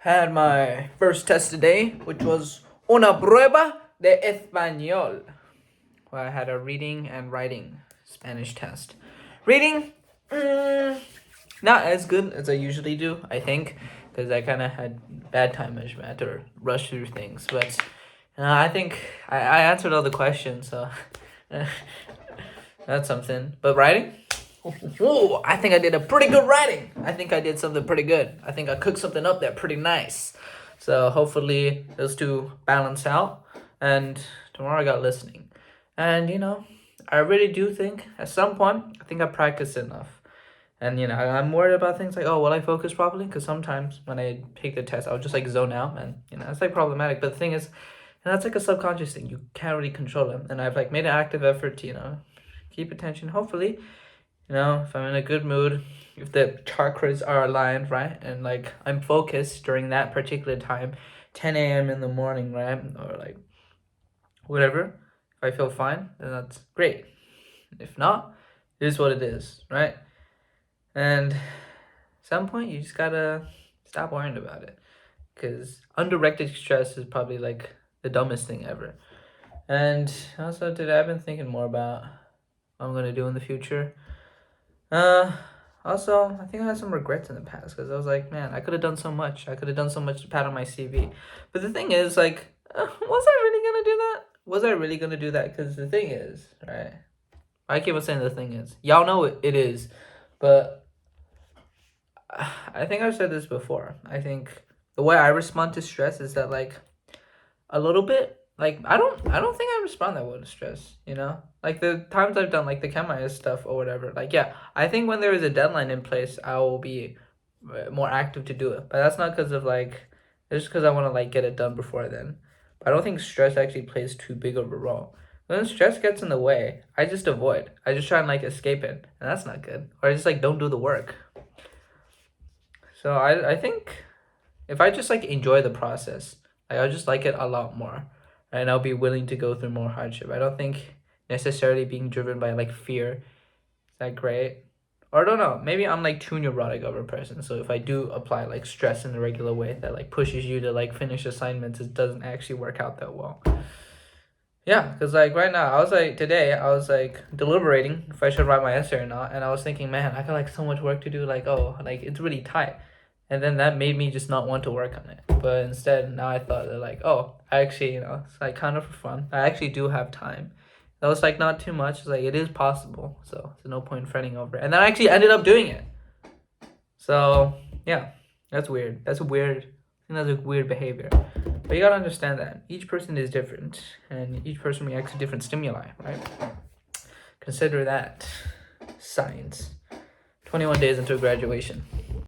had my first test today, which was una prueba de español. Well, I had a reading and writing Spanish test. Reading, not as good as I usually do, I think, because I kind of had bad time management. I had to rush through things, but I think I answered all the questions, so that's something. But writing? Whoa, I think I did a pretty good writing. I think I did something pretty good. I think I cooked something up there pretty nice. So hopefully those two balance out. And tomorrow I got listening. And I really do think at some point I think I practiced enough. And I'm worried about things like, oh, will I focus properly? Because sometimes when I take the test, I'll just like zone out, and it's like problematic. But the thing is, that's like a subconscious thing. You can't really control it. And I've like made an active effort to keep attention. Hopefully, if I'm in a good mood, if the chakras are aligned, right, and like I'm focused during that particular time, 10 a.m. in the morning, right, or like whatever, if I feel fine, then that's great. If not, it is what it is, right? And at some point, you just gotta stop worrying about it, because undirected stress is probably like the dumbest thing ever. And also today, I've been thinking more about what I'm gonna do in the future. Also, I think I had some regrets in the past because I was like, man, I could have done so much. I could have done so much to pad on my CV. But the thing is, like, was I really gonna do that? Was I really gonna do that? Because the thing is, right? I keep on saying the thing is. Y'all know it is. But I think I've said this before. I think the way I respond to stress is that, like, a little bit, like, I don't think I respond that well to stress, like the times I've done like the chemist stuff or whatever, like, yeah, I think when there is a deadline in place I will be more active to do it, but that's not because of like, it's just because I want to like get it done before then. But I don't think stress actually plays too big of a role. When stress gets in the way, I just avoid. I just try and like escape it, and that's not good. Or I just like don't do the work. So I think if I just like enjoy the process, I'll just like it a lot more, and I'll be willing to go through more hardship. I don't think necessarily being driven by like fear is that great. Or I don't know, maybe I'm like too neurotic of a person. So if I do apply like stress in a regular way that like pushes you to like finish assignments, it doesn't actually work out that well. Yeah, because like right now, today I was like deliberating if I should write my essay or not, and I was thinking, man, I got like so much work to do. Like, oh, like it's really tight. And then that made me just not want to work on it. But instead, now I thought that like, oh, I actually, it's like kind of for fun. I actually do have time. That was like not too much. It's like it is possible. So there's no point fretting over it. And then I actually ended up doing it. So yeah, that's weird. That's weird. I think that's a weird behavior. But you gotta understand that each person is different, and each person reacts to different stimuli, right? Consider that science. 21 days until graduation.